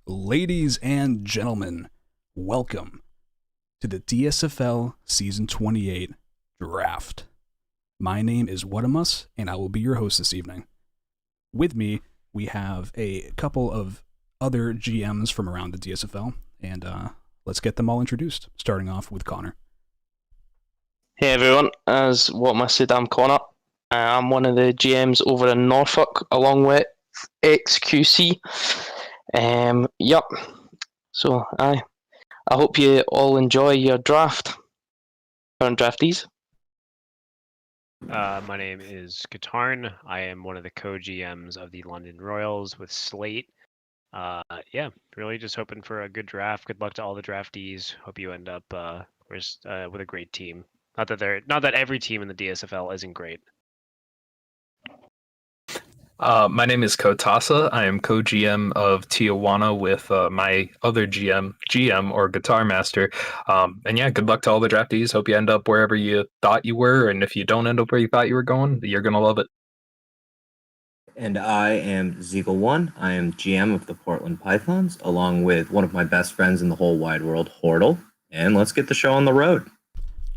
Ladies and gentlemen, welcome to the DSFL Season 28 Draft. My name is WhatAmUs, and I will be your host this evening. With me, we have a couple of other GMs from around the DSFL, and let's get them all introduced, starting off with Connor. Hey everyone, as WhatAmUs said, I'm Connor. I'm one of the GMs over in Norfolk, along with XQC. So I hope you all enjoy your draft, current draftees. My name is Katarn. I am one of the co-GMs of the London Royals with Slate. Really just hoping for a good draft. Good luck to all the draftees. Hope you end up with a great team. Not that every team in the DSFL isn't great. My name is Kotasa. I am co-GM of Tijuana with my other GM or Guitar Master. Good luck to all the draftees. Hope you end up wherever you thought you were, and if you don't end up where you thought you were going, you're gonna love it. And I am zeagle1. I am GM of the Portland Pythons, along with one of my best friends in the whole wide world, Hortle. And let's get the show on the road.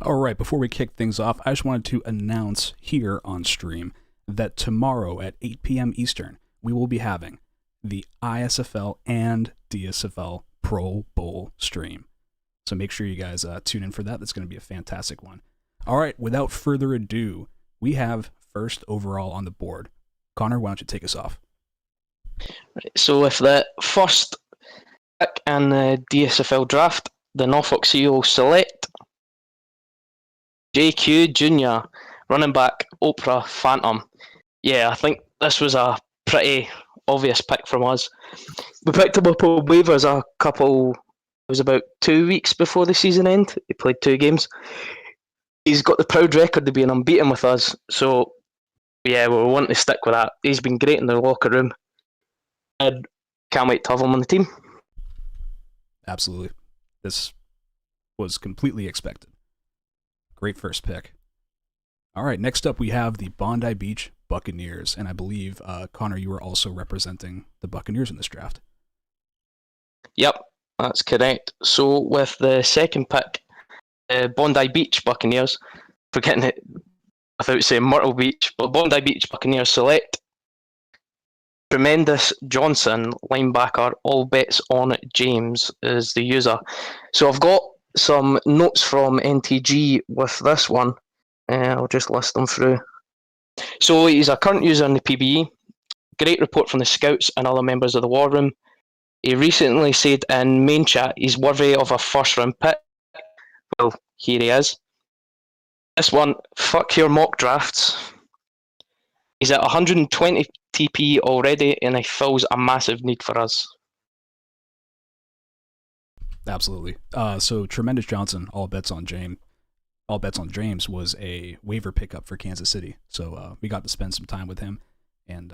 All right, before we kick things off, I just wanted to announce here on stream that tomorrow at 8 p.m. Eastern, we will be having the ISFL and DSFL Pro Bowl stream. So make sure you guys tune in for that. That's going to be a fantastic one. All right, without further ado, we have first overall on the board. Connor, why don't you take us off? So with the first pick in the DSFL draft, the Norfolk Seals select JQ Jr., running back, Oprah Phantom. Yeah, I think this was a pretty obvious pick from us. We picked him up on waivers it was about 2 weeks before the season end. He played 2 games. He's got the proud record of being unbeaten with us, so yeah, we want to stick with that. He's been great in the locker room, and can't wait to have him on the team. Absolutely. This was completely expected. Great first pick. All right, next up we have the Bondi Beach Buccaneers, and I believe, Connor, you were also representing the Buccaneers in this draft. Yep, that's correct. So with the second pick, Bondi Beach Buccaneers, forgetting it without saying Myrtle Beach, but Bondi Beach Buccaneers select Tremendous Johnson, linebacker. All bets on James is the user. So I've got some notes from NTG with this one. I'll just list them through. So he's a current user in the PBE. Great report from the scouts and other members of the War Room. He recently said in main chat he's worthy of a first round pick. Well, here he is. This one, fuck your mock drafts. He's at 120 TP already, and he fills a massive need for us. Absolutely. So Tremendous Johnson, all bets on James was a waiver pickup for Kansas City. So we got to spend some time with him, and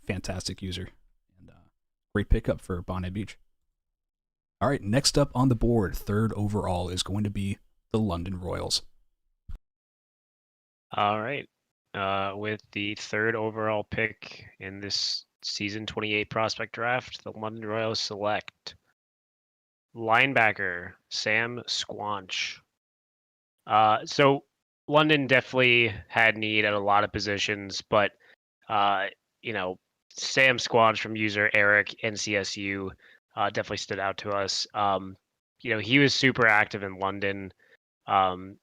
fantastic user, and great pickup for Bondi Beach. All right, next up on the board, third overall, is going to be the London Royals. All right. With the third overall pick in this season 28 prospect draft, the London Royals select linebacker Sam Squanch. So London definitely had need at a lot of positions, but Sam Squanch from user Eric NCSU definitely stood out to us. He was super active in London,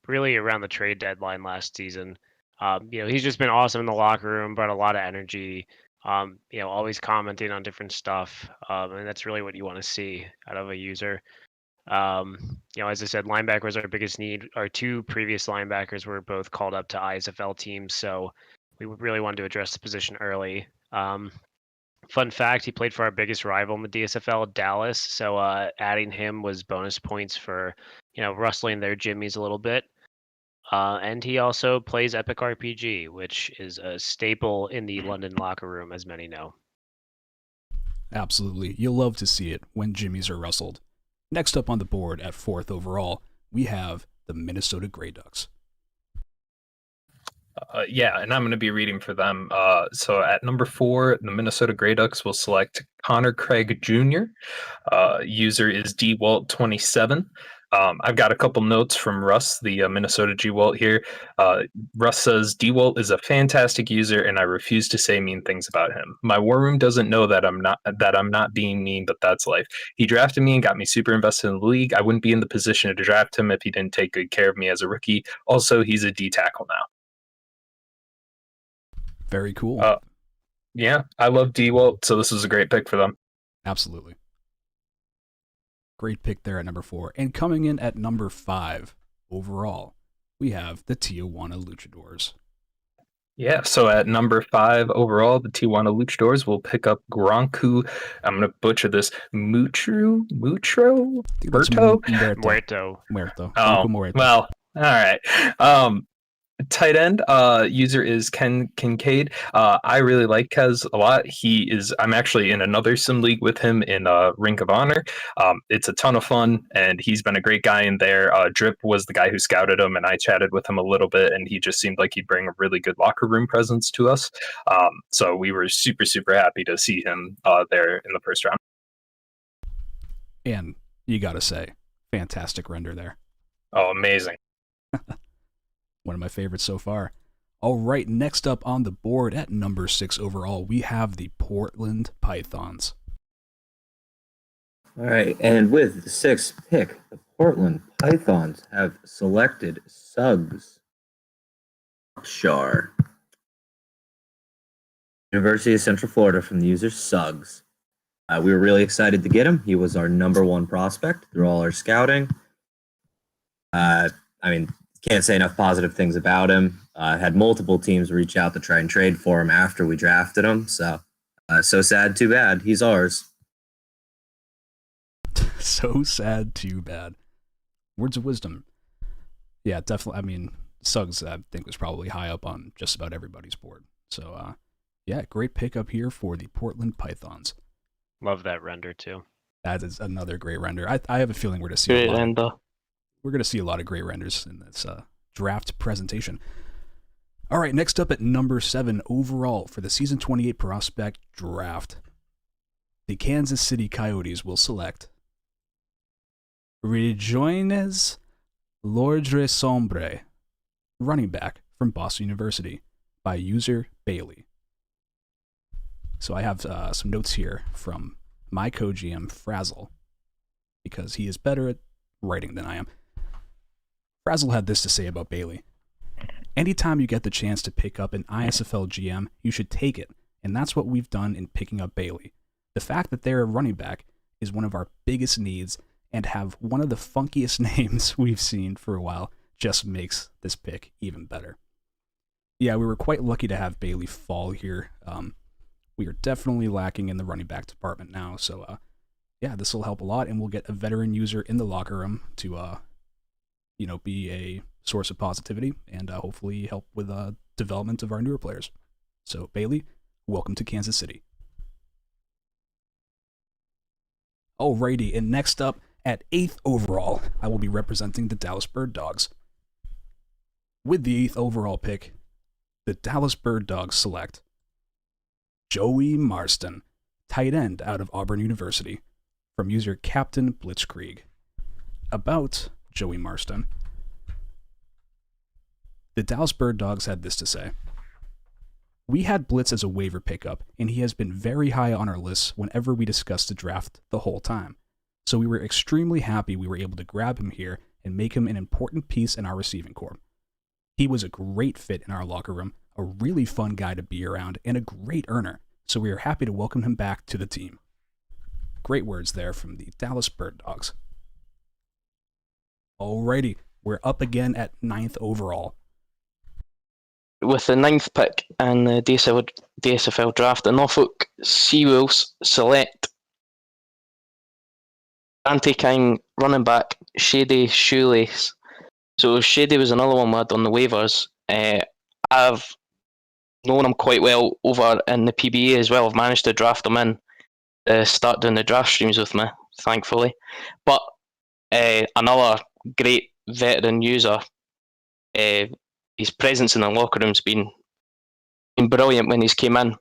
really around the trade deadline last season. He's just been awesome in the locker room, brought a lot of energy. Always commenting on different stuff, and that's really what you want to see out of a user. As I said, linebackers are our biggest need. Our 2 previous linebackers were both called up to ISFL teams, so we really wanted to address the position early. Fun fact, he played for our biggest rival in the DSFL, Dallas, so adding him was bonus points for, rustling their jimmies a little bit. And he also plays Epic RPG, which is a staple in the London locker room, as many know. Absolutely. You'll love to see it when jimmies are rustled. Next up on the board at fourth overall, we have the Minnesota Grey Ducks. Yeah, and I'm going to be reading for them. So at number 4, the Minnesota Grey Ducks will select Connor Craig Jr. User is DWalt27. I've got a couple notes from Russ, the Minnesota GWalt here. Russ says, DWalt is a fantastic user, and I refuse to say mean things about him. My war room doesn't know that I'm not being mean, but that's life. He drafted me and got me super invested in the league. I wouldn't be in the position to draft him if he didn't take good care of me as a rookie. Also, he's a D tackle now. Very cool. Yeah, I love DWalt, so this is a great pick for them. Absolutely. Great pick there at number 4. And coming in at number 5 overall, we have the Tijuana Luchadors. Yeah, so at number 5 overall, the Tijuana Luchadors will pick up Gronku. I'm going to butcher this. Muerto? Muerto. Oh, Muerto. well, all right. Tight end user is Ken Kincaid. I really like Kez a lot. I'm actually in another sim league with him in Rink of Honor. It's a ton of fun, and he's been a great guy in there. Drip was the guy who scouted him, and I chatted with him a little bit, and he just seemed like he'd bring a really good locker room presence to us. So we were super, super happy to see him there in the first round. And you gotta say, fantastic render there. Oh, amazing. One of my favorites so far. All right, next up on the board at number 6 overall, we have the Portland Pythons. All right, and with the 6th pick, the Portland Pythons have selected Suggs Shar. University of Central Florida from the user Suggs. We were really excited to get him. He was our number 1 prospect through all our scouting. Can't say enough positive things about him. Had multiple teams reach out to try and trade for him after we drafted him. So sad, too bad. He's ours. So sad, too bad. Words of wisdom. Yeah, definitely. Suggs, I think, was probably high up on just about everybody's board. So, yeah, great pickup here for the Portland Pythons. Love that render, too. That is another great render. I have a feeling we're going to see a lot of great renders in this draft presentation. All right, next up at number 7 overall for the Season 28 Prospect Draft, the Kansas City Coyotes will select Rejoines Lordre-Sombre, running back from Boston University, by user Bailey. So I have some notes here from my co-GM Frazzle, because he is better at writing than I am. Frazzle had this to say about Bailey. Anytime you get the chance to pick up an ISFL GM, you should take it, and that's what we've done in picking up Bailey. The fact that they're a running back is one of our biggest needs, and have one of the funkiest names we've seen for a while just makes this pick even better. Yeah, we were quite lucky to have Bailey fall here. We are definitely lacking in the running back department now, so yeah, this will help a lot, and we'll get a veteran user in the locker room to be a source of positivity and hopefully help with development of our newer players. So, Bailey, welcome to Kansas City. Alrighty, and next up, at 8th overall, I will be representing the Dallas Bird Dogs. With the 8th overall pick, the Dallas Bird Dogs select Joey Marston, tight end out of Auburn University, from user Captain Blitzkrieg. About Joey Marston, the Dallas Bird Dogs had this to say: We had Blitz as a waiver pickup, and he has been very high on our lists whenever we discuss the draft the whole time. So we were extremely happy we were able to grab him here and make him an important piece in our receiving corps. He was a great fit in our locker room, a really fun guy to be around, and a great earner, so we are happy to welcome him back to the team. Great words there from the Dallas Bird Dogs. Alrighty, we're up again at 9th overall. With the 9th pick in the DSFL Draft, the Norfolk Seawolves select anti-king running back Shady Shoelace. So Shady was another one we had on the waivers. I've known him quite well over in the PBA as well. I've managed to draft him in, start doing the draft streams with me, thankfully. But another great veteran user. his presence in the locker room's been brilliant when he's came in.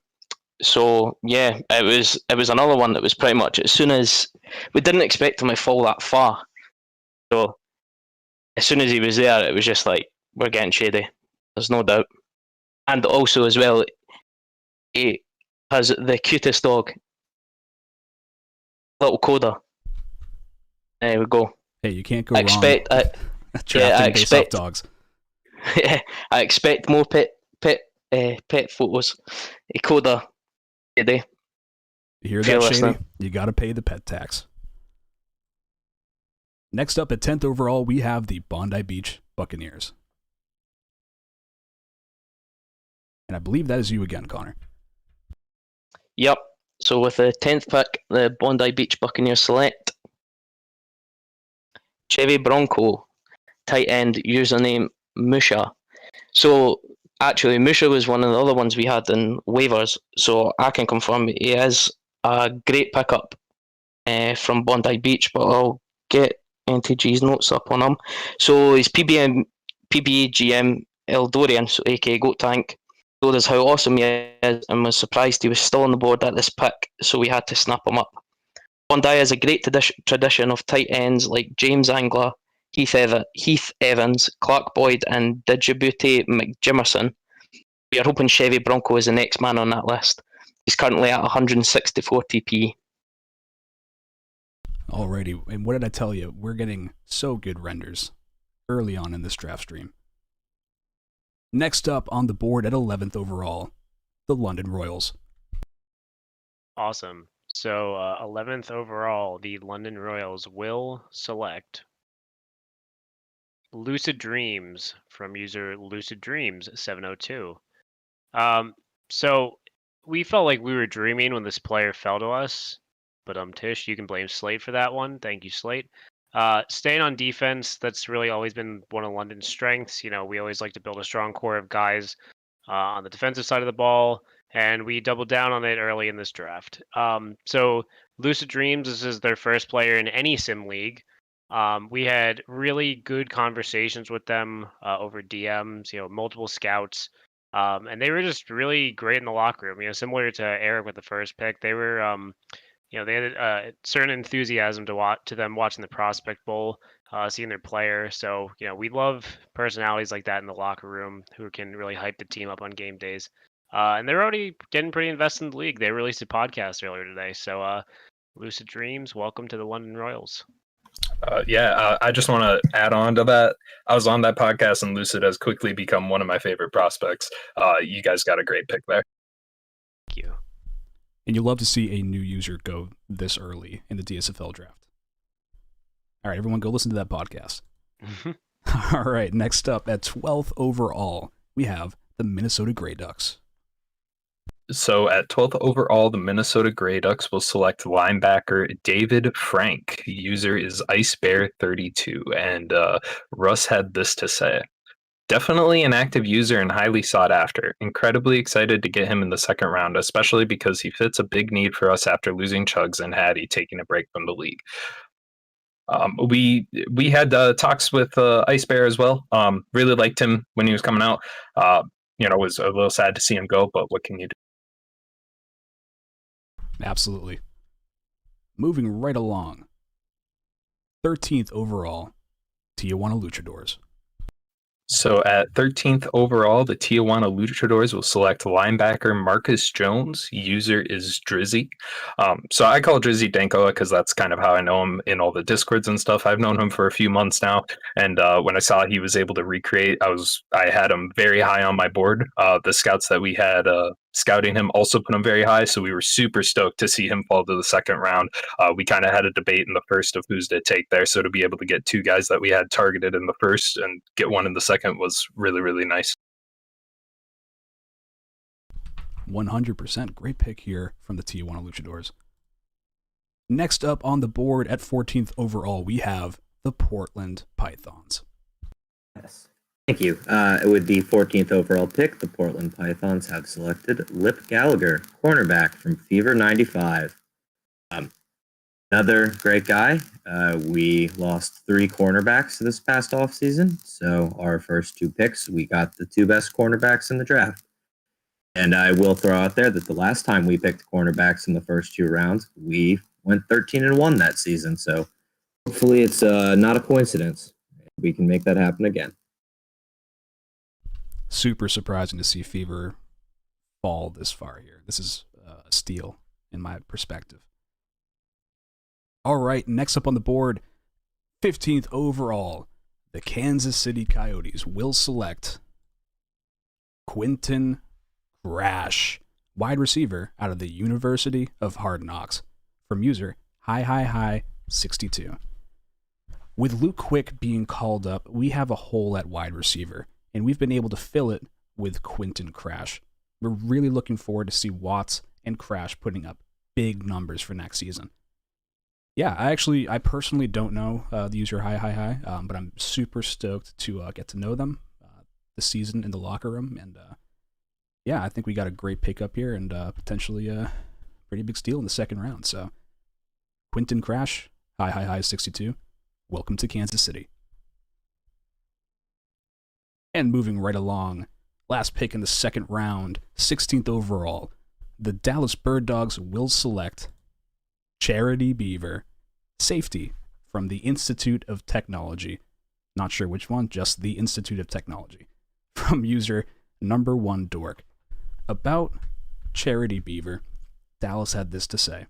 So yeah, it was another one that was pretty much as soon as we didn't expect him to fall that far. So as soon as he was there, it was just like, we're getting shady. There's no doubt. And also as well, he has the cutest dog, little Coda. There we go. Hey, you can't go I expect, wrong. Drafting based off dogs. Yeah, I expect more pet photos. Coda today. You hear that, Shady? You got to pay the pet tax. Next up at 10th overall, we have the Bondi Beach Buccaneers. And I believe that is you again, Connor. Yep. So with the 10th pick, the Bondi Beach Buccaneers select Chevy Bronco, tight end, username Musha. So actually, Musha was one of the other ones we had in waivers, so I can confirm he is a great pickup from Bondi Beach, but I'll get NTG's notes up on him. So he's PBGM Eldorian, so aka Goat Tank. Told us how awesome he is and was surprised he was still on the board at this pick, so we had to snap him up. Bondi has a great tradition of tight ends like James Angler, Heath Evans, Clark Boyd, and Djibouti McJimerson. We are hoping Chevy Bronco is the next man on that list. He's currently at 164 TP. Alrighty, and what did I tell you? We're getting so good renders early on in this draft stream. Next up on the board at 11th overall, the London Royals. Awesome. So 11th overall, the London Royals will select Lucid Dreams from user Lucid Dreams 702. So we felt like we were dreaming when this player fell to us, but Tish, you can blame Slate for that one. Thank you, Slate. Staying on defense, that's really always been one of London's strengths. You know, we always like to build a strong core of guys on the defensive side of the ball, and we doubled down on it early in this draft. So Lucid Dreams, this is their first player in any sim league. We had really good conversations with them over DMs, multiple scouts, and they were just really great in the locker room. Similar to Eric with the first pick, they were, they had a certain enthusiasm to them watching the Prospect Bowl, seeing their player. So, we love personalities like that in the locker room who can really hype the team up on game days. And they're already getting pretty invested in the league. They released a podcast earlier today. So, Lucid Dreams, welcome to the London Royals. I just want to add on to that. I was on that podcast, and Lucid has quickly become one of my favorite prospects. You guys got a great pick there. Thank you. And you love to see a new user go this early in the DSFL draft. All right, everyone, go listen to that podcast. All right, next up at 12th overall, we have the Minnesota Grey Ducks. So at 12th overall, the Minnesota Grey Ducks will select linebacker David Frank. User is IceBear32, and Russ had this to say. Definitely an active user and highly sought after. Incredibly excited to get him in the second round, especially because he fits a big need for us after losing Chugs and Hattie taking a break from the league. We had talks with Ice Bear as well. Really liked him when he was coming out. Was a little sad to see him go, but what can you do? Absolutely. Moving right along. 13th overall, Tijuana Luchadors. So at 13th overall, the Tijuana Luchadors will select linebacker Marcus Jones. User is Drizzy. So I call Drizzy Danko because that's kind of how I know him in all the Discords and stuff. I've known him for a few months now, and when I saw he was able to recreate, I had him very high on my board. The scouts that we had scouting him also put him very high, so we were super stoked to see him fall to the second round. We kind of had a debate in the first of who's to take there, so to be able to get two guys that we had targeted in the first and get one in the second was really, really nice. 100%. Great pick here from the Tijuana Luchadors. Next up on the board at 14th overall, we have the Portland Pythons. Yes. Thank you. With the 14th overall pick, the Portland Pythons have selected Lip Gallagher, cornerback from Fever 95. Another great guy. We lost 3 cornerbacks this past offseason. So our first 2 picks, we got the 2 best cornerbacks in the draft. And I will throw out there that the last time we picked cornerbacks in the first 2 rounds, we went 13-1 that season. So hopefully it's not a coincidence. We can make that happen again. Super surprising to see Fever fall this far here. This is a steal in my perspective. All right, next up on the board, 15th overall, the Kansas City Coyotes will select Quentin Crash, wide receiver out of the University of Hard Knocks, from user High62. With Luke Quick being called up, we have a hole at wide receiver, and we've been able to fill it with Quentin Crash. We're really looking forward to see Watts and Crash putting up big numbers for next season. Yeah, I personally don't know the user High, but I'm super stoked to get to know them this season in the locker room, and yeah, I think we got a great pickup here and potentially a pretty big steal in the second round. So, Quentin Crash, High62, welcome to Kansas City. And moving right along, last pick in the second round, 16th overall, the Dallas Bird Dogs will select Charity Beaver, safety from the Institute of Technology. Not sure which one, just the Institute of Technology. From user number 1 dork. About Charity Beaver, Dallas had this to say.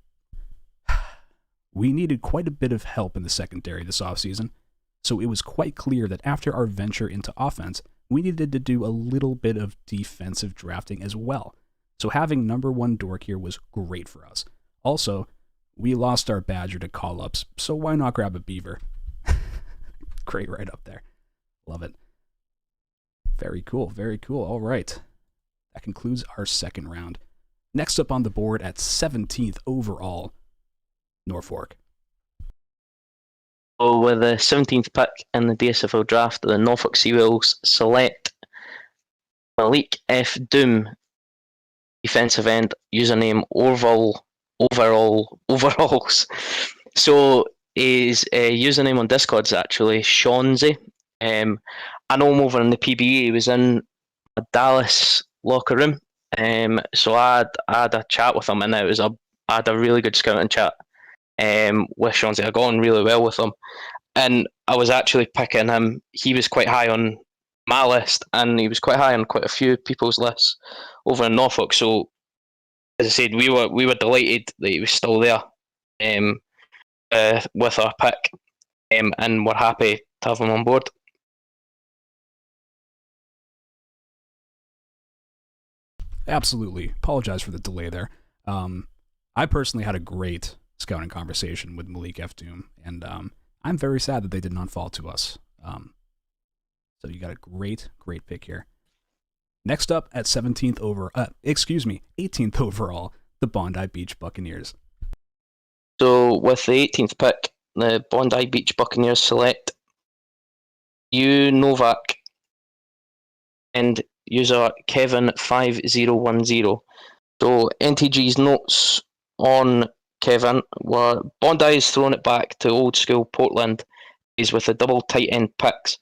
We needed quite a bit of help in the secondary this offseason, so it was quite clear that after our venture into offense, we needed to do a little bit of defensive drafting as well. So having number 1 dork here was great for us. Also, we lost our Badger to call-ups, so why not grab a Beaver? Great right up there. Love it. Very cool, very cool. All right. That concludes our second round. Next up on the board at 17th overall, Norfolk. So with the 17th pick in the DSFL Draft, the Norfolk Seawolves select Malik F. Doom, defensive end, username Overalls. So his username on Discord is actually Shawnzy. I know him over in the PBA. He was in a Dallas locker room. So I had a chat with him, and I had a really good scouting chat with Shawnzy. I got on really well with him, and I was actually picking him. He was quite high on my list, and he was quite high on quite a few people's lists over in Norfolk. So, as I said, we were delighted that he was still there with our pick, and we're happy to have him on board. Absolutely. Apologize for the delay there. I personally had a great scouting conversation with Malik F. Doom, and I'm very sad that they did not fall to us. So you got a great pick here. Next up at 18th overall, the Bondi Beach Buccaneers. So with the 18th pick, the Bondi Beach Buccaneers select U Novak and user Kevin5010. So NTG's notes on Kevin were Bondi is throwing it back to old school Portland. He's with the double tight end picks.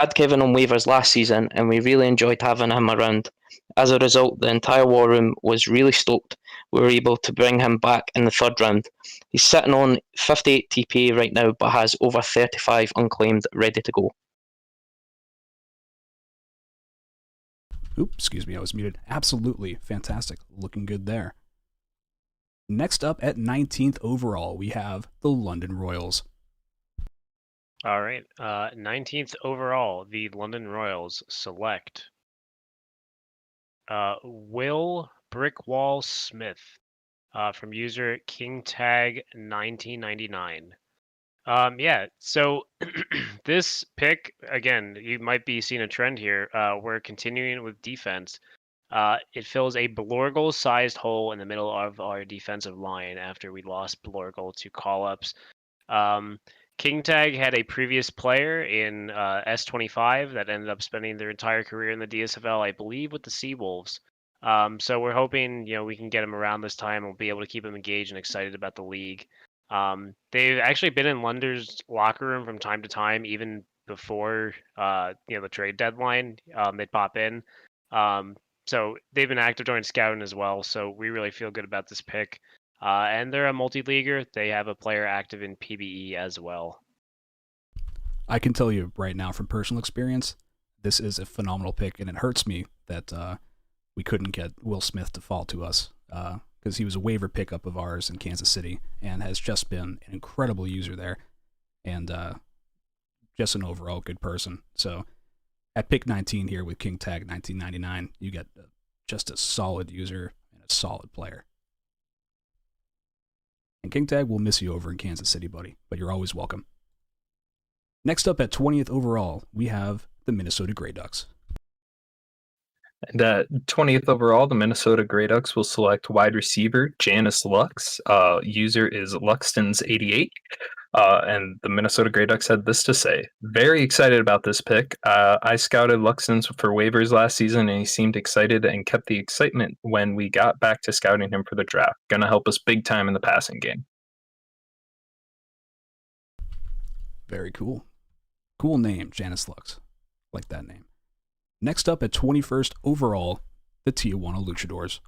Had Kevin on waivers last season, and we really enjoyed having him around. As a result, the entire war room was really stoked we were able to bring him back in the third round. He's sitting on 58 TPA right now, but has over 35 unclaimed ready to go. Oops, excuse me, I was muted. Absolutely fantastic. Looking good there. Next up at 19th overall, we have the London Royals. All right. 19th overall, the London Royals select Will Brickwall Smith from user KingTag1999. Yeah, so this pick, again, you might be seeing a trend here. We're continuing with defense. It fills a Blorgle-sized hole in the middle of our defensive line after we lost Blorgle to call-ups. King Tag had a previous player in S25 that ended up spending their entire career in the DSFL, I believe, with the Seawolves. So we're hoping we can get him around this time. We'll be able to keep him engaged and excited about the league. They've actually been in Lunder's locker room from time to time, even before the trade deadline. They'd pop in. So they've been active during scouting as well. So we really feel good about this pick. And they're a multi-leaguer. They have a player active in PBE as well. I can tell you right now from personal experience, this is a phenomenal pick, and it hurts me that we couldn't get Will Smith to fall to us because he was a waiver pickup of ours in Kansas City and has just been an incredible user there and just an overall good person. So at pick 19 here with King Tag 1999, you get just a solid user and a solid player. And King Tag will miss you over in Kansas City, buddy, but you're always welcome. Next up at 20th overall, we have the Minnesota Grey Ducks. And at 20th overall, the Minnesota Grey Ducks will select wide receiver Janice Lux. User is Luxtons88. And the Minnesota Grey Ducks had this to say. Very excited about this pick. I scouted Luxtons for waivers last season, and he seemed excited and kept the excitement when we got back to scouting him for the draft. Gonna help us big time in the passing game. Very cool. Cool name, Janice Lux. Like that name. Next up at 21st overall, the Tijuana Luchadors.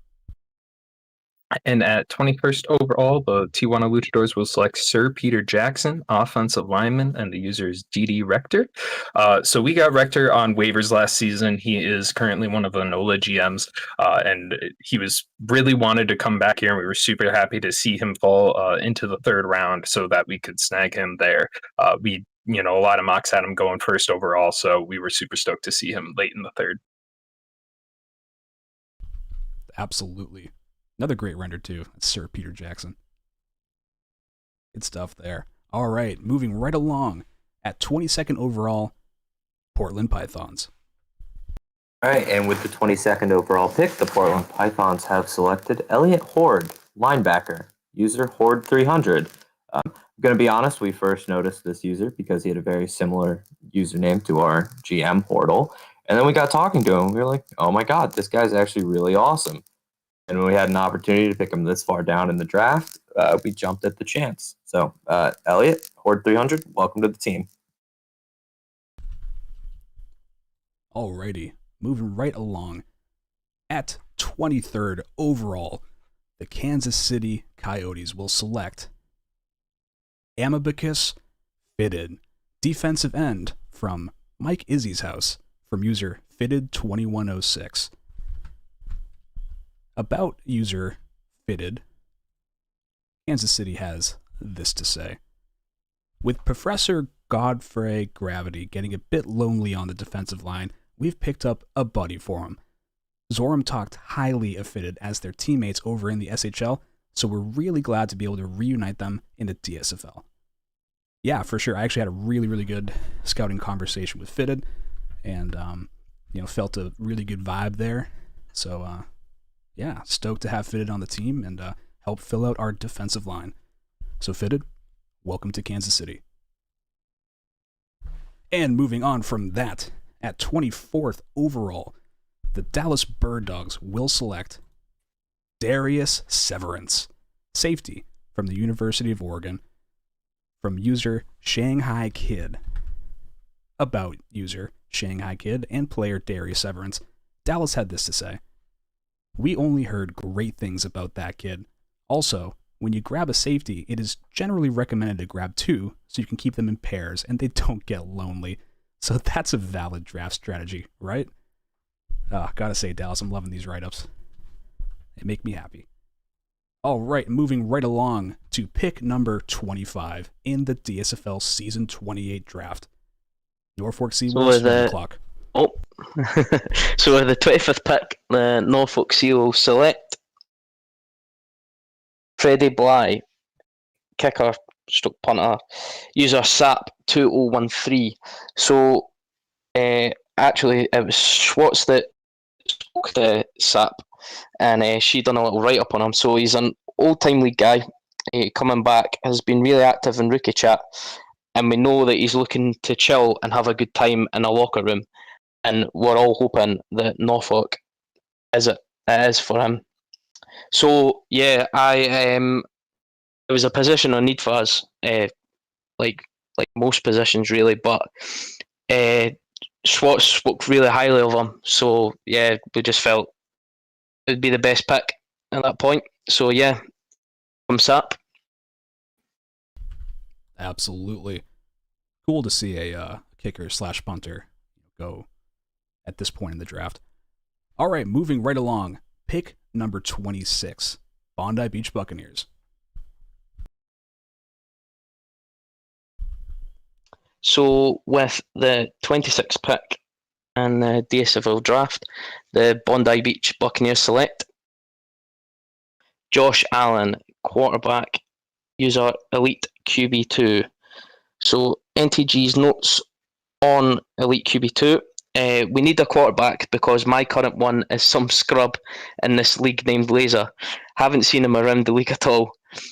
And at 21st overall, the Tijuana Luchadors will select Sir Peter Jackson, offensive lineman, and the user is DD Rector. So we got Rector on waivers last season. He is currently one of the NOLA GMs, and he was really wanted to come back here, and we were super happy to see him fall into the third round so that we could snag him there. A lot of mocks had him going first overall, so we were super stoked to see him late in the third. Absolutely. Another great render, too. It's Sir Peter Jackson. Good stuff there. All right, moving right along. At 22nd overall, Portland Pythons. All right, and with the 22nd overall pick, the Portland Pythons have selected Elliot Horde, linebacker, user Horde300. I'm going to be honest, we first noticed this user because he had a very similar username to our GM, Hordle. And then we got talking to him. We were like, oh my God, this guy's actually really awesome. And when we had an opportunity to pick him this far down in the draft, we jumped at the chance. So, Elliot, Horde300, welcome to the team. Alrighty, moving right along. At 23rd overall, the Kansas City Coyotes will select Amabicus Fitted, defensive end from Mike Izzy's house, from user Fitted2106. About user Fitted, Kansas City has this to say. With Professor Godfrey Gravity getting a bit lonely on the defensive line, we've picked up a buddy for him. Zoram talked highly of Fitted as their teammates over in the SHL, so we're really glad to be able to reunite them in the DSFL. Yeah, for sure. I actually had a really, really good scouting conversation with Fitted, and felt a really good vibe there. So, yeah, stoked to have Fitted on the team and help fill out our defensive line. So, Fitted, welcome to Kansas City. And moving on from that, at 24th overall, the Dallas Bird Dogs will select Darius Severance, safety from the University of Oregon, from user Shanghai Kid. About user Shanghai Kid and player Darius Severance, Dallas had this to say. We only heard great things about that kid. Also, when you grab a safety, it is generally recommended to grab two so you can keep them in pairs and they don't get lonely. So that's a valid draft strategy, right? Gotta say, Dallas, I'm loving these write-ups. They make me happy. All right, moving right along to pick number 25 in the DSFL Season 28 draft. Norfolk Seawolves, the clock. Oh, so with the 25th pick, the Norfolk Seawolves select Freddie Bly, kicker, stroke punter, user SAP2013. So, actually, it was Schwartz that spoke to SAP, and she done a little write-up on him. So he's an old-time league guy, coming back, has been really active in rookie chat, and we know that he's looking to chill and have a good time in a locker room, and we're all hoping that Norfolk is it is for him. So yeah, I it was a position on need for us, like most positions really. But Schwartz spoke really highly of him, so yeah, we just felt it would be the best pick at that point. So yeah, from SAP. Absolutely. Cool to see a kicker/punter go at this point in the draft. All right, moving right along. Pick number 26, Bondi Beach Buccaneers. So with the 26th pick in the DSFL Draft, the Bondi Beach Buccaneers select Josh Allen, quarterback, user Elite QB2. So NTG's notes on Elite QB2. We need a quarterback because my current one is some scrub in this league named Laser. Haven't seen him around the league at all.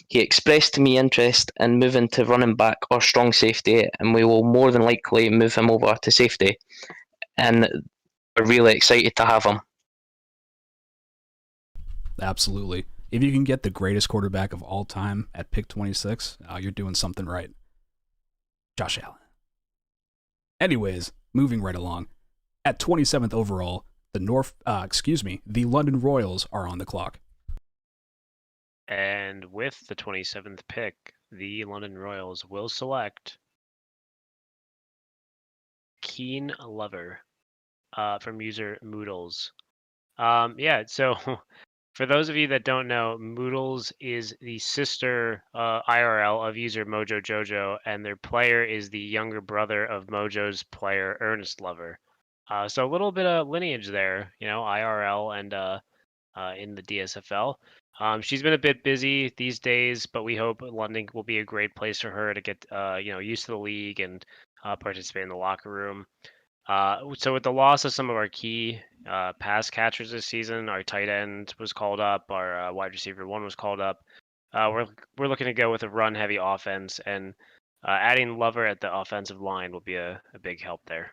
He expressed to me interest in moving to running back or strong safety, and we will more than likely move him over to safety. And we're really excited to have him. Absolutely. If you can get the greatest quarterback of all time at pick 26, you're doing something right. Josh Allen. Anyways, moving right along. At 27th overall, the London Royals are on the clock. And with the 27th pick, the London Royals will select Keen Lover from user Moodles. So for those of you that don't know, Moodles is the sister IRL of user Mojo Jojo, and their player is the younger brother of Mojo's player, Ernest Lover. So a little bit of lineage there, IRL and in the DSFL. She's been a bit busy these days, but we hope London will be a great place for her to get used to the league and participate in the locker room. So with the loss of some of our key pass catchers this season, our tight end was called up, our wide receiver 1 was called up. We're looking to go with a run-heavy offense, and adding Lover at the offensive line will be a big help there.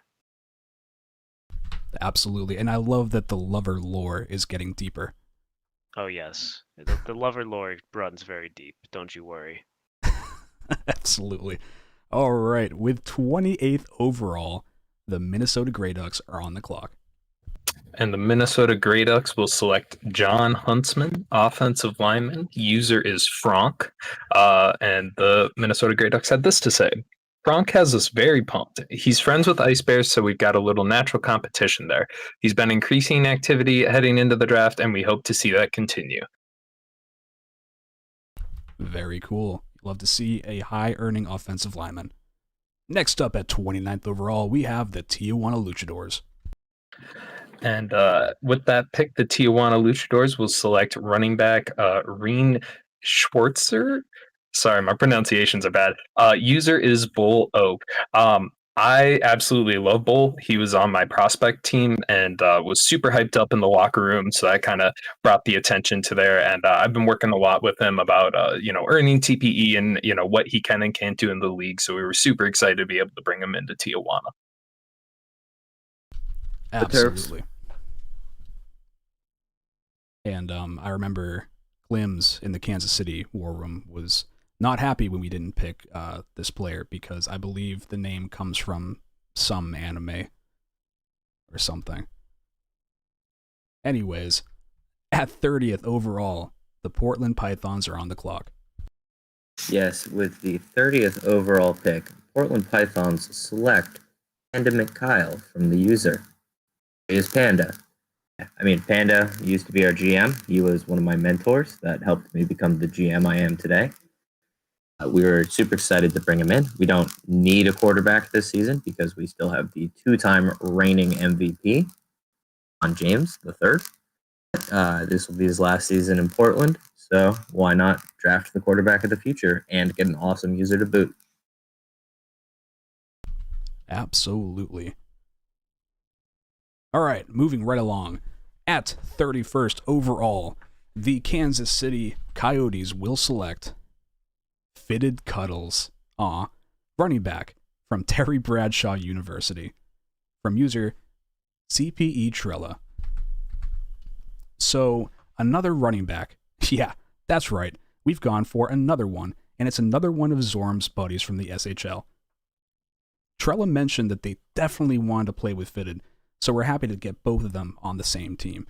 Absolutely, and I love that the Lover lore is getting deeper. Oh yes, the Lover lore runs very deep. Don't you worry. Absolutely. All right, with 28th overall, the Minnesota Grey Ducks are on the clock. And the Minnesota Grey Ducks will select John Huntsman, offensive lineman. User is Frank. And the Minnesota Grey Ducks had this to say. Frank has us very pumped. He's friends with Ice Bears, so we've got a little natural competition there. He's been increasing activity heading into the draft, and we hope to see that continue. Very cool. Love to see a high-earning offensive lineman. Next up at 29th overall, we have the Tijuana Luchadors. And with that pick, the Tijuana Luchadors will select running back Reen Schwartzer. Sorry, my pronunciations are bad. User is Bull Oak. I absolutely love Bull. He was on my prospect team and was super hyped up in the locker room, so that kind of brought the attention to there. And I've been working a lot with him about earning TPE and what he can and can't do in the league. So we were super excited to be able to bring him into Tijuana. Absolutely. And I remember Glims in the Kansas City War Room was not happy when we didn't pick this player because I believe the name comes from some anime or something. Anyways, at 30th overall, the Portland Pythons are on the clock. Yes, with the 30th overall pick, Portland Pythons select Panda McKyle from the user. He is Panda. Panda used to be our GM. He was one of my mentors that helped me become the GM I am today. We were super excited to bring him in. We don't need a quarterback this season because we still have the 2-time reigning MVP on James III. This will be his last season in Portland, so why not draft the quarterback of the future and get an awesome user to boot? Absolutely. All right, moving right along. At 31st overall, the Kansas City Coyotes will select Fitted Cuddles, running back from Terry Bradshaw University, from user CPE Trella. So, another running back. Yeah, that's right. we've gone for another one, and it's another one of Zorm's buddies from the SHL. Trella mentioned that they definitely wanted to play with Fitted, so we're happy to get both of them on the same team.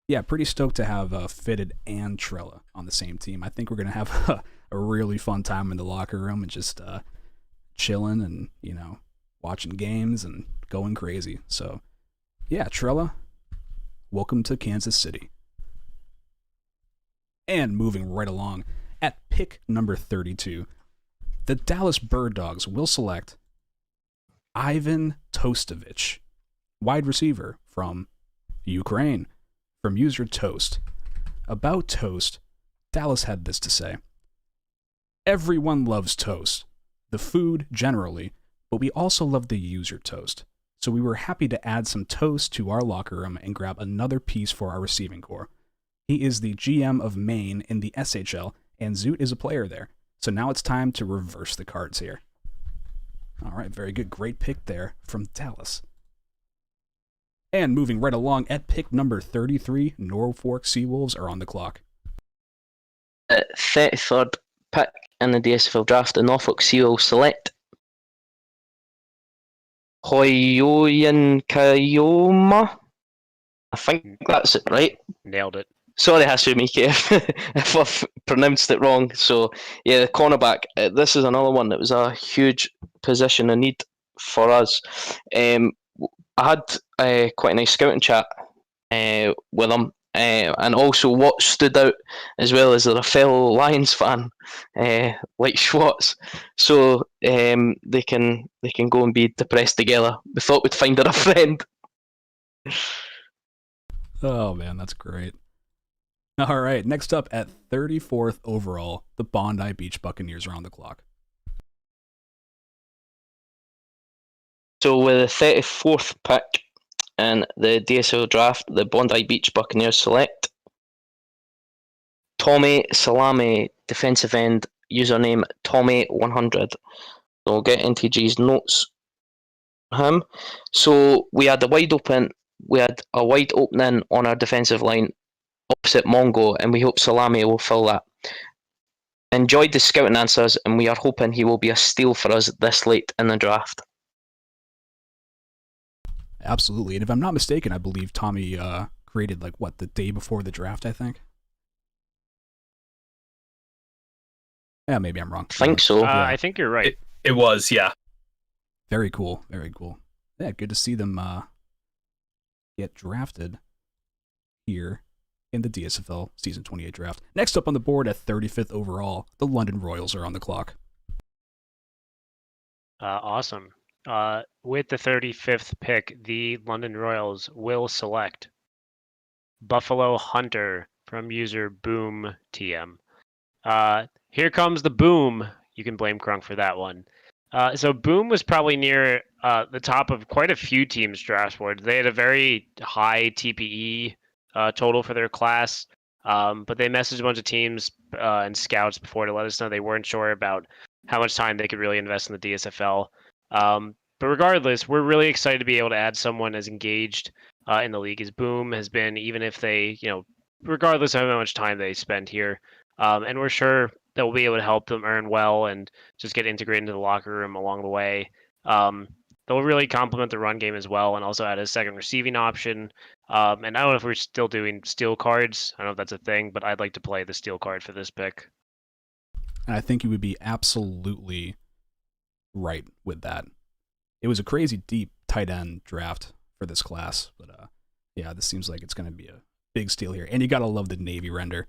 Yeah, pretty stoked to have Fitted and Trella on the same team. I think we're going to have a really fun time in the locker room and just chilling and, watching games and going crazy. So, yeah, Trella, welcome to Kansas City. And moving right along, at pick number 32, the Dallas Bird Dogs will select Ivan Tostovich, wide receiver from Ukraine, from user Toast. About Toast, Dallas had this to say: everyone loves toast, the food generally, but we also love the user Toast. So we were happy to add some toast to our locker room and grab another piece for our receiving corps. He is the GM of Maine in the SHL, and Zoot is a player there. So now it's time to reverse the cards here. All right, very good. Great pick there from Dallas. And moving right along, at pick number 33, Norfolk Seawolves are on the clock. 33rd pick in the DSFL Draft, the Norfolk Seawolves select Hoyoyan Kayoma. I think that's it, right? Nailed it. Sorry, Hasumike, if I've pronounced it wrong. So, yeah, the cornerback. This is another one that was a huge position of need for us. I had quite a nice scouting chat with him. And also what stood out as well is they're a fellow Lions fan, like Schwartz. So they can go and be depressed together. We thought we'd find her a friend. Oh, man, that's great. All right, next up at 34th overall, the Bondi Beach Buccaneers are on the clock. So with the 34th pick in the DSL Draft, the Bondi Beach Buccaneers select Tommy Salami, defensive end, username Tommy100. So we'll get NTG's notes on him. So we had a wide opening on our defensive line opposite Mongo, and we hope Salami will fill that. Enjoyed the scouting answers, and we are hoping he will be a steal for us this late in the draft. Absolutely. And if I'm not mistaken, I believe Tommy created, the day before the draft, I think? Yeah, maybe I'm wrong. I think so. Yeah. I think you're right. It was, yeah. Very cool. Very cool. Yeah, good to see them get drafted here in the DSFL Season 28 draft. Next up on the board at 35th overall, the London Royals are on the clock. Awesome. With the 35th pick, the London Royals will select Buffalo Hunter from user Boom TM. Here comes the Boom. You can blame Crunk for that one. So Boom was probably near the top of quite a few teams' draft boards. They had a very high TPE total for their class, but they messaged a bunch of teams and scouts before to let us know they weren't sure about how much time they could really invest in the DSFL. But regardless, we're really excited to be able to add someone as engaged in the league as Boom has been, even if they, regardless of how much time they spend here. And we're sure that we'll be able to help them earn well and just get integrated into the locker room along the way. They'll really complement the run game as well, and also add a second receiving option. And I don't know if we're still doing steel cards. I don't know if that's a thing, but I'd like to play the steel card for this pick. And I think you would be absolutely right with that. It was a crazy deep tight end draft for this class, but yeah, this seems like it's going to be a big steal here. And you got to love the Navy render.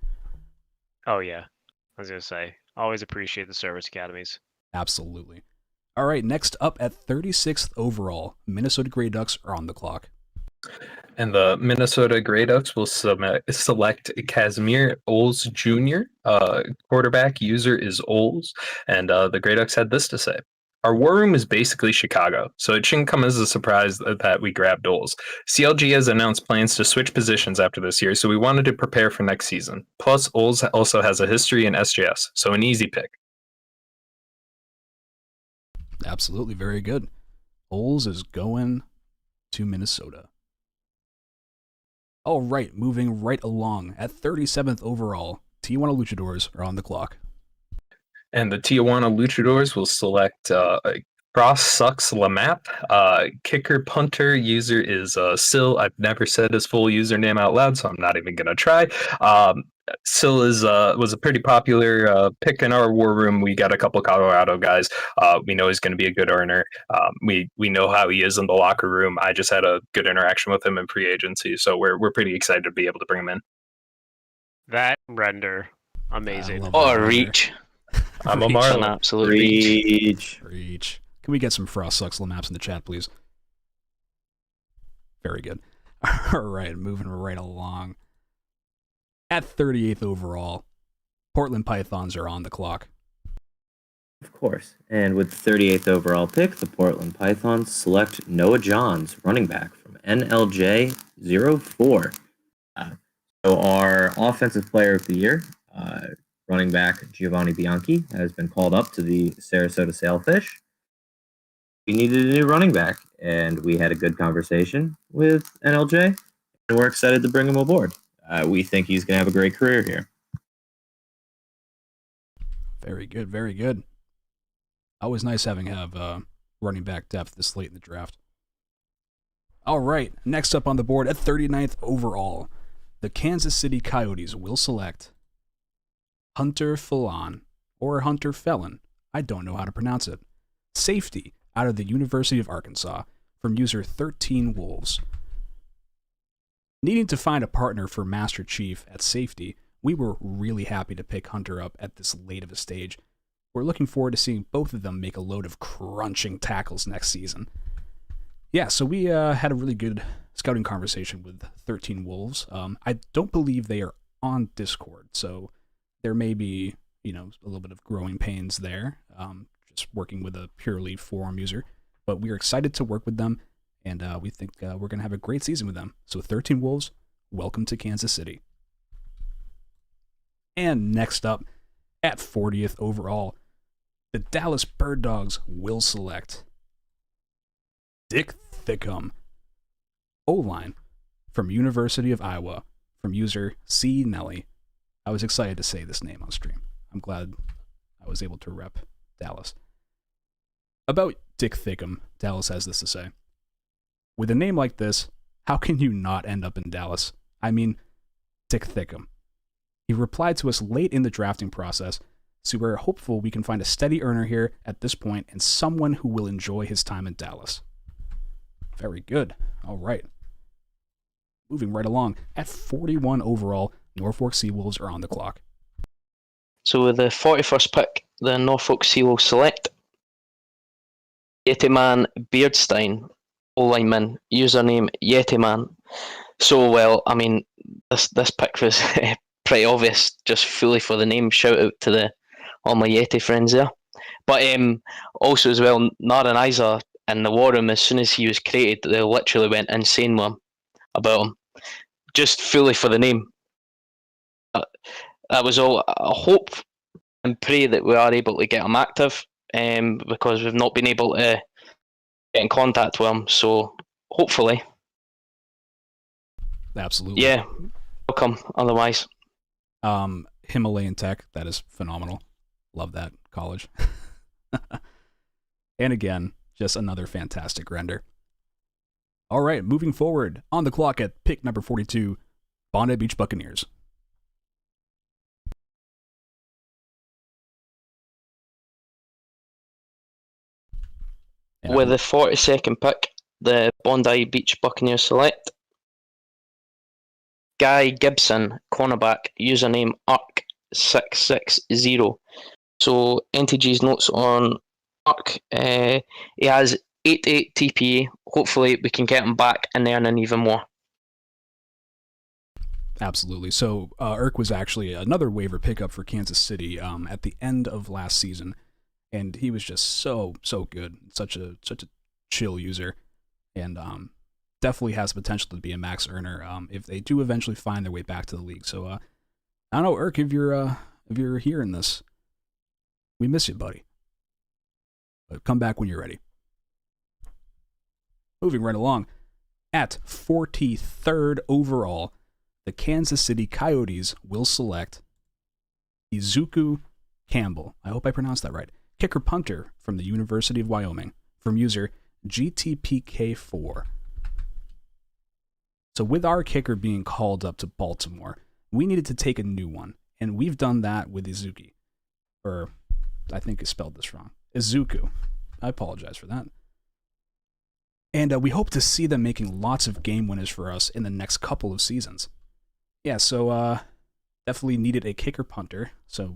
Oh, yeah. I was going to say, always appreciate the service academies. Absolutely. All right, next up at 36th overall, Minnesota Grey Ducks are on the clock. And the Minnesota Grey Ducks will select Casimir Oles Jr. Quarterback user is Oles, and the Grey Ducks had this to say: our war room is basically Chicago, so it shouldn't come as a surprise that we grabbed Oles. CLG has announced plans to switch positions after this year, so we wanted to prepare for next season. Plus, Oles also has a history in SJS, so an easy pick. Absolutely, very good. Oles is going to Minnesota. All right, moving right along. At 37th overall, Tijuana Luchadors are on the clock. And the Tijuana Luchadors will select Cross Sucks Lamap. Kicker punter user is Sil. I've never said his full username out loud, so I'm not even going to try. Sil was a pretty popular pick in our war room. We got a couple Colorado guys. We know he's going to be a good earner. We know how he is in the locker room. I just had a good interaction with him in free agency, so we're pretty excited to be able to bring him in. That render, amazing. Oh, a reach. I'm a An Marlin. absolute reach. Reach. Can we get some Frost Sucks Lamaps in the chat, please? Very good. All right, moving right along. At 38th overall, Portland Pythons are on the clock. Of course. And with the 38th overall pick, the Portland Pythons select Noah Johns, running back from NLJ 04. So our offensive player of the year, running back Giovanni Bianchi, has been called up to the Sarasota Sailfish. We needed a new running back, and we had a good conversation with NLJ, and we're excited to bring him aboard. We think he's going to have a great career here. Very good, very good. Always nice having running back depth this late in the draft. All right, next up on the board at 39th overall, the Kansas City Coyotes will select Hunter Felon, or Hunter Felon, I don't know how to pronounce it, safety out of the University of Arkansas from user 13 Wolves. Needing to find a partner for Master Chief at safety, we were really happy to pick Hunter up at this late of a stage. We're looking forward to seeing both of them make a load of crunching tackles next season. Yeah, so we had a really good scouting conversation with 13 Wolves. I don't believe they are on Discord, so there may be, a little bit of growing pains there, just working with a purely forum user. But we're excited to work with them, and we think we're going to have a great season with them. So 13 Wolves, welcome to Kansas City. And next up, at 40th overall, the Dallas Bird Dogs will select Dick Thickum, O-line from University of Iowa, from user C. Nelly. I was excited to say this name on stream. I'm glad I was able to rep Dallas. About Dick Thickum, Dallas has this to say. With a name like this, how can you not end up in Dallas? I mean, Dick Thickum. He replied to us late in the drafting process, so we're hopeful we can find a steady earner here at this point and someone who will enjoy his time in Dallas. Very good. All right. Moving right along. At 41 overall, Norfolk Seawolves are on the clock. So with the 41st pick, the Norfolk Sea will select Yetiman Beardstein, O-lineman, username Yetiman. So, well, I mean, this pick was pretty obvious, just fully for the name. Shout out to all my Yeti friends there. But also as well, Nara and Isa in the war room, as soon as he was created, they literally went insane with him, about him. Just fully for the name. That was all. I hope and pray that we are able to get him active, because we've not been able to get in contact with him. So hopefully. Absolutely. Yeah. Welcome, otherwise. Himalayan Tech, that is phenomenal. Love that college. And again, just another fantastic render. All right, moving forward. On the clock at pick number 42, Bondi Beach Buccaneers. With the 42nd pick, the Bondi Beach Buccaneers select Guy Gibson, cornerback, username ARC660. So NTG's notes on ARC, he has 88 TPA. Hopefully we can get him back and earning even more. Absolutely. So Irk was actually another waiver pickup for Kansas City at the end of last season, and he was just so good, such a chill user, and definitely has potential to be a max earner if they do eventually find their way back to the league. So I don't know, Irk, if you're hearing this, we miss you, buddy. But come back when you're ready. Moving right along, at 43rd overall, the Kansas City Coyotes will select Izuku Campbell. I hope I pronounced that right. Kicker punter from the University of Wyoming from user GTPK4. So with our kicker being called up to Baltimore, we needed to take a new one, and we've done that with Izuki. Or, I think I spelled this wrong. Izuku. I apologize for that. And we hope to see them making lots of game winners for us in the next couple of seasons. Yeah, so definitely needed a kicker punter, so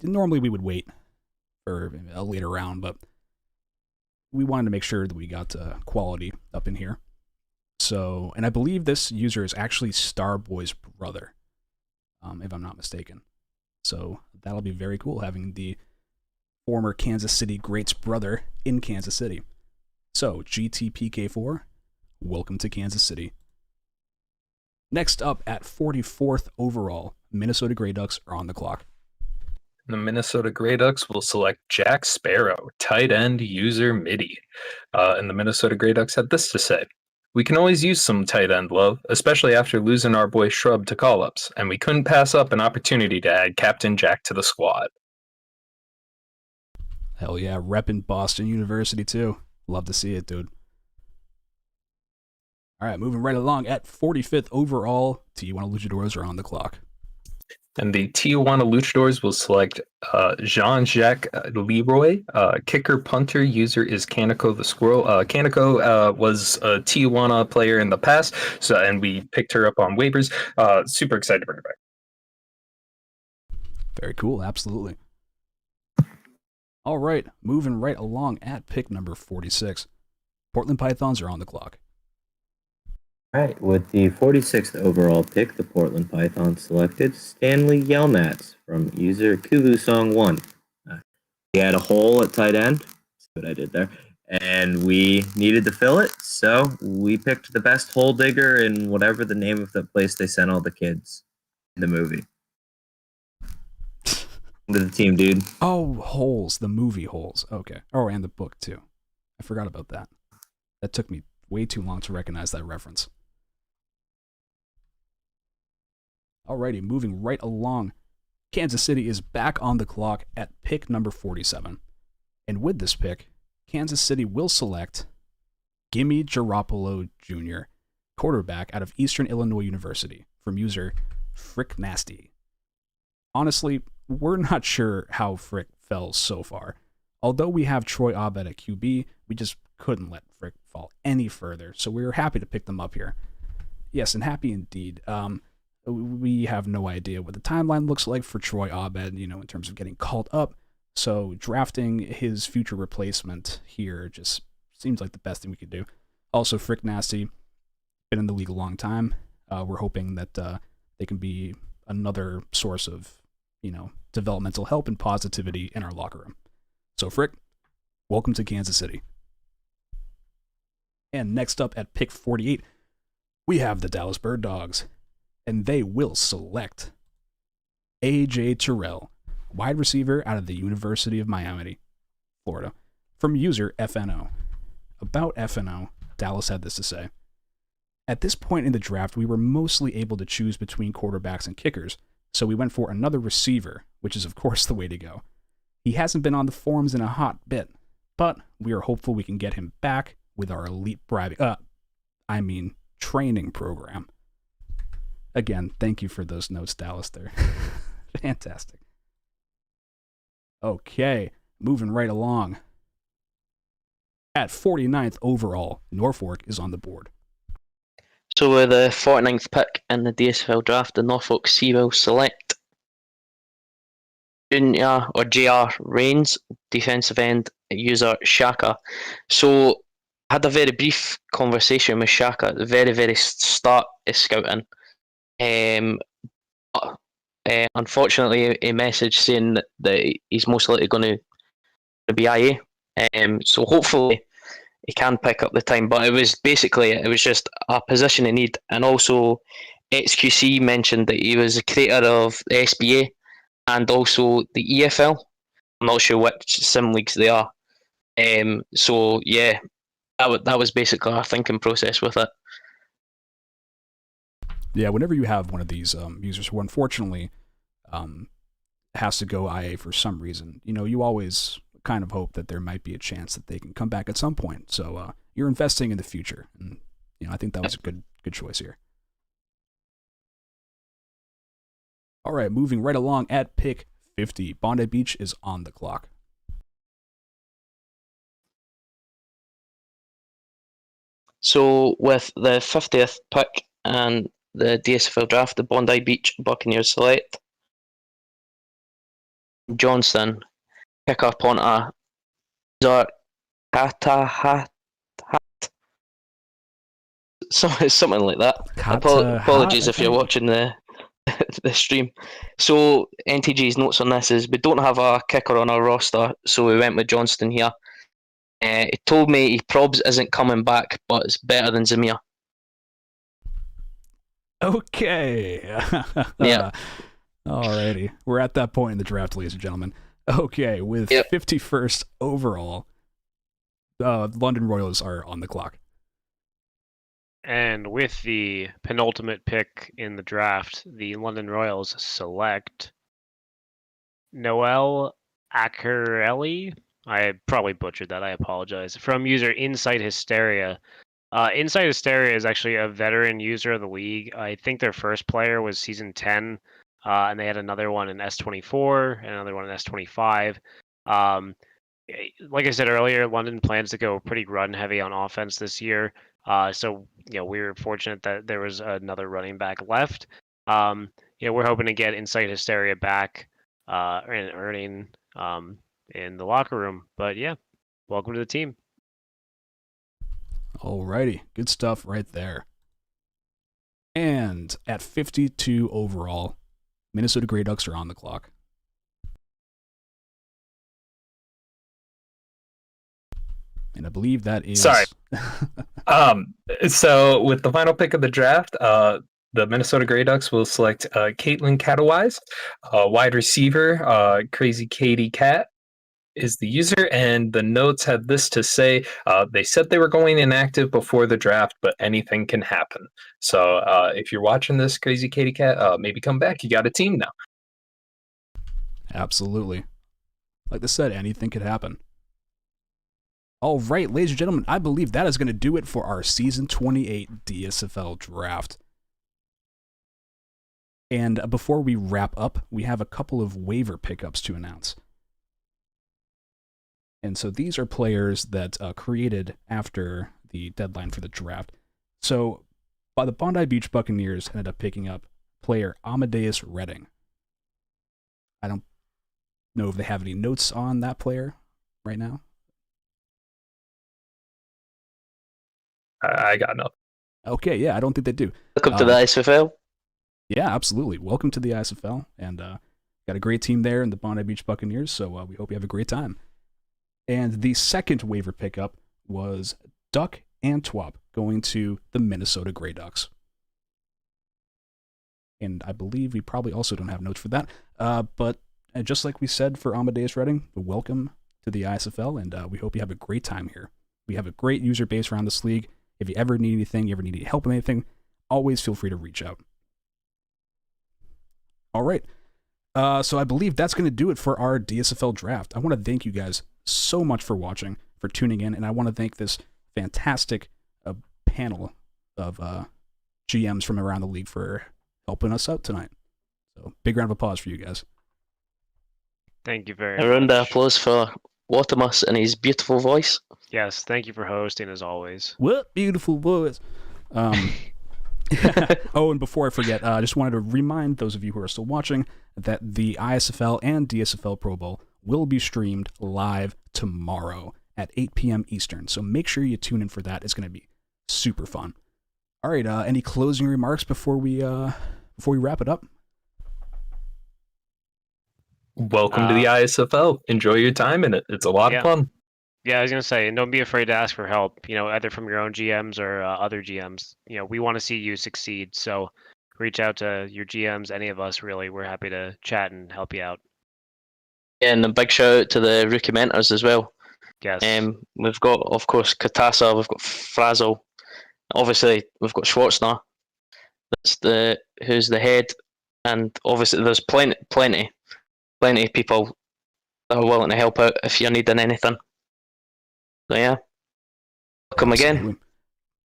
normally we would wait for a later round, but we wanted to make sure that we got quality up in here. So, and I believe this user is actually Starboy's brother, if I'm not mistaken. So that'll be very cool, having the former Kansas City Greats brother in Kansas City. So, GTPK4, welcome to Kansas City. Next up at 44th overall, Minnesota Grey Ducks are on the clock. The Minnesota Grey Ducks will select Jack Sparrow, tight end user MIDI. And the Minnesota Grey Ducks had this to say: "We can always use some tight end love, especially after losing our boy Shrub to call-ups, and we couldn't pass up an opportunity to add Captain Jack to the squad." Hell yeah, repping Boston University too. Love to see it, dude. All right, moving right along at 45th overall, Tijuana Luchadores are on the clock. And the Tijuana Luchadors will select Jean-Jacques Leroy. Kicker punter user is Kaneko the Squirrel. Kaneko was a Tijuana player in the past, and we picked her up on waivers. Super excited to bring her back. Very cool, absolutely. All right, moving right along at pick number 46. Portland Pythons are on the clock. All right, with the 46th overall pick, the Portland Pythons selected Stanley Yelnats from user Kulusong1. He had a hole at tight end. See what I did there. And we needed to fill it, so we picked the best hole digger in whatever the name of the place they sent all the kids in the movie. To the team, dude. Oh, Holes, the movie Holes. Okay. Oh, and the book, too. I forgot about that. That took me way too long to recognize that reference. Alrighty, moving right along. Kansas City is back on the clock at pick number 47. And with this pick, Kansas City will select Gimme Garoppolo Jr., quarterback out of Eastern Illinois University, from user Frick Nasty. Honestly, we're not sure how Frick fell so far. Although we have Troy Abed at QB, we just couldn't let Frick fall any further, so we were happy to pick them up here. Yes, and happy indeed. We have no idea what the timeline looks like for Troy Abed, in terms of getting called up, so drafting his future replacement here just seems like the best thing we could do. Also, Frick Nasty, been in the league a long time. We're hoping that they can be another source of developmental help and positivity in our locker room. So, Frick, welcome to Kansas City. And next up at pick 48, we have the Dallas Bird Dogs, and they will select A.J. Terrell, wide receiver out of the University of Miami, Florida, from user FNO. About FNO, Dallas had this to say: "At this point in the draft, we were mostly able to choose between quarterbacks and kickers, so we went for another receiver, which is of course the way to go. He hasn't been on the forums in a hot bit, but we are hopeful we can get him back with our elite training program." Again, thank you for those notes, Dallas. They're fantastic. Okay, moving right along. At 49th overall, Norfolk is on the board. So with the 49th pick in the DSFL Draft, the Norfolk Sea will select Junior or JR Reigns, defensive end user Shaka. So I had a very brief conversation with Shaka at the very, very start of scouting. Unfortunately, a message saying that he's most likely going to be IA. So hopefully he can pick up the time. But it was just a position in need. And also XQC mentioned that he was a creator of the SBA and also the EFL. I'm not sure which sim leagues they are. So yeah, that was basically our thinking process with it. Yeah, whenever you have one of these users who unfortunately has to go IA for some reason, you always kind of hope that there might be a chance that they can come back at some point. So you're investing in the future, and I think that was a good choice here. All right, moving right along at pick 50, Bondi Beach is on the clock. So with the 50th pick and the DSFL Draft, the Bondi Beach Buccaneers select Johnston, pick up on a something like that. Apologies if you're watching the stream. So NTG's notes on this is we don't have a kicker on our roster, so we went with Johnston here. He told me he probs isn't coming back, but it's better than Zamir. Okay. Yeah. Alrighty. We're at that point in the draft, ladies and gentlemen. Okay, with 51st overall, London Royals are on the clock. And with the penultimate pick in the draft, the London Royals select Noel Acarelli. I probably butchered that. I apologize. From user Inside Hysteria. Inside Hysteria is actually a veteran user of the league. I think their first player was season 10, and they had another one in S24 and another one in S25. Like I said earlier, London plans to go pretty run heavy on offense this year. So we were fortunate that there was another running back left. We're hoping to get Inside Hysteria back and earning in the locker room. But yeah, welcome to the team. Alrighty, good stuff right there. And at 52 overall, Minnesota Grey Ducks are on the clock. And I believe that is... Sorry. So with the final pick of the draft, the Minnesota Grey Ducks will select Caitlin Catawise, wide receiver. Crazy Katie Cat is the user, and the notes had this to say: they said they were going inactive before the draft, but anything can happen. So if you're watching this, Crazy Katie Cat, maybe come back. You got a team now. Absolutely. Like I said, anything could happen. All right, ladies and gentlemen, I believe that is going to do it for our Season 28 DSFL Draft. And before we wrap up, we have a couple of waiver pickups to announce. And so these are players that created after the deadline for the draft. So the Bondi Beach Buccaneers ended up picking up player Amadeus Redding. I don't know if they have any notes on that player right now. I got nothing. Okay, yeah, I don't think they do. Welcome to the ISFL. Yeah, absolutely. Welcome to the ISFL. And got a great team there in the Bondi Beach Buccaneers, so we hope you have a great time. And the second waiver pickup was Duck Antwop going to the Minnesota Grey Ducks. And I believe we probably also don't have notes for that. But just like we said for Amadeus Redding, welcome to the ISFL, and we hope you have a great time here. We have a great user base around this league. If you ever need anything, you ever need any help with anything, always feel free to reach out. All right. So I believe that's going to do it for our DSFL draft. I want to thank you guys so much for watching, for tuning in, and I want to thank this fantastic panel of GMs from around the league for helping us out tonight. So big round of applause for you guys. Thank you very much. A round of applause for WhatAmUs and his beautiful voice. Yes, thank you for hosting as always. What beautiful voice. Oh, and before I forget, I just wanted to remind those of you who are still watching that the ISFL and DSFL Pro Bowl will be streamed live tomorrow at 8 p.m. Eastern. So make sure you tune in for that. It's going to be super fun. All right, any closing remarks before we wrap it up? Welcome to the ISFL. Enjoy your time in it. It's a lot of fun. Yeah, I was going to say, and don't be afraid to ask for help, either from your own GMs or other GMs. We want to see you succeed. So reach out to your GMs, any of us, really. We're happy to chat and help you out. Yeah, and a big shout out to the rookie mentors as well. Yes. We've got, of course, Kotasa, we've got Frazzle. Obviously, we've got Schwartzner. That's who's the head. And obviously, there's plenty. plenty of people that are willing to help out if you're needing anything. So yeah, welcome again. Absolutely.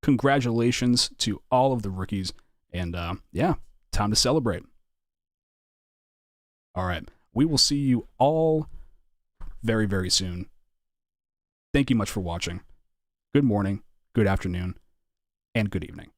Congratulations to all of the rookies, and yeah, time to celebrate. All right, we will see you all very, very soon. Thank you much for watching. Good morning, good afternoon, and good evening.